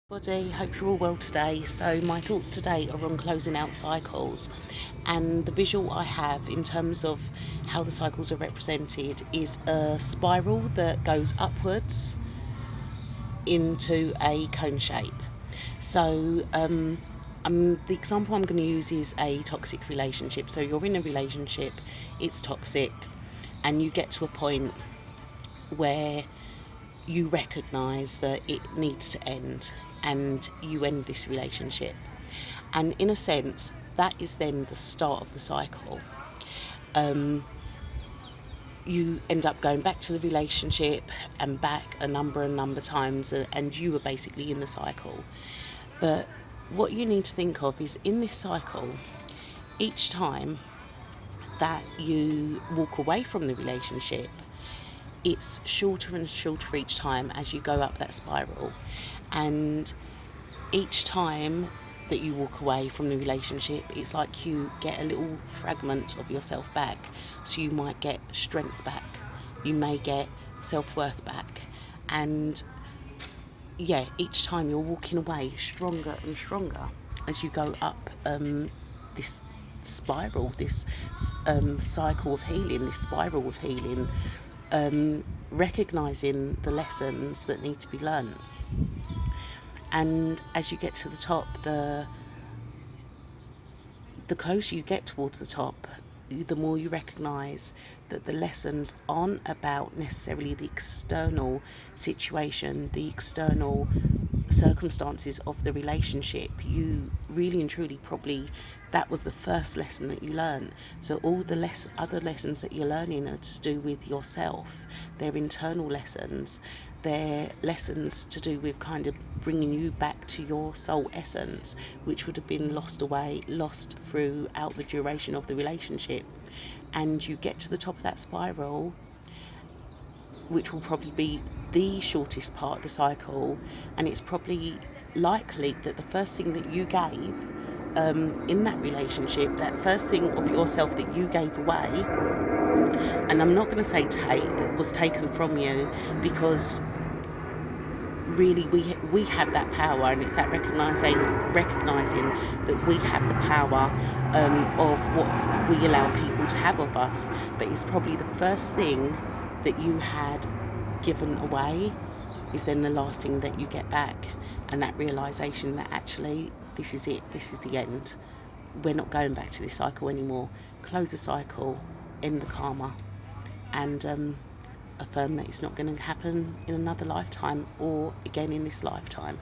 Everybody, hope you're all well today. So my thoughts today are on closing out cycles, and the visual I have in terms of how the cycles are represented is a spiral that goes upwards into a cone shape. So the example I'm going to use is a toxic relationship. So you're in a relationship, it's toxic, and you get to a point where you recognise that it needs to end, and you end this relationship. And in a sense, that is then the start of the cycle. You end up going back to the relationship and back a number of times, and you are basically in the cycle. But what you need to think of is, in this cycle, each time that you walk away from the relationship, it's shorter and shorter each time as you go up that spiral. And each time that you walk away from the relationship, it's like you get a little fragment of yourself back. So you might get strength back, you may get self-worth back, and each time you're walking away stronger and stronger as you go up this spiral, this cycle of healing, this spiral of healing, recognising the lessons that need to be learnt. And as you get to the top, the closer you get towards the top, the more you recognise that the lessons aren't about necessarily the external situation, the external circumstances of the relationship. You really and truly, probably that was the first lesson that you learned. So all the other lessons that you're learning are to do with yourself. They're internal lessons. They're lessons to do with kind of bringing you back to your soul essence, which would have been lost throughout the duration of the relationship. And you get to the top of that spiral, which will probably be the shortest part of the cycle, and it's probably likely that the first thing that you gave in that relationship, that first thing of yourself that you gave away, and I'm not going to say was taken from you, because really we have that power, and it's that recognizing that we have the power of what we allow people to have of us. But it's probably the first thing that you had given away is then the last thing that you get back, and that realization that actually this is it, this is the end, we're not going back to this cycle anymore. Close the cycle, end the karma, and affirm that it's not going to happen in another lifetime or again in this lifetime.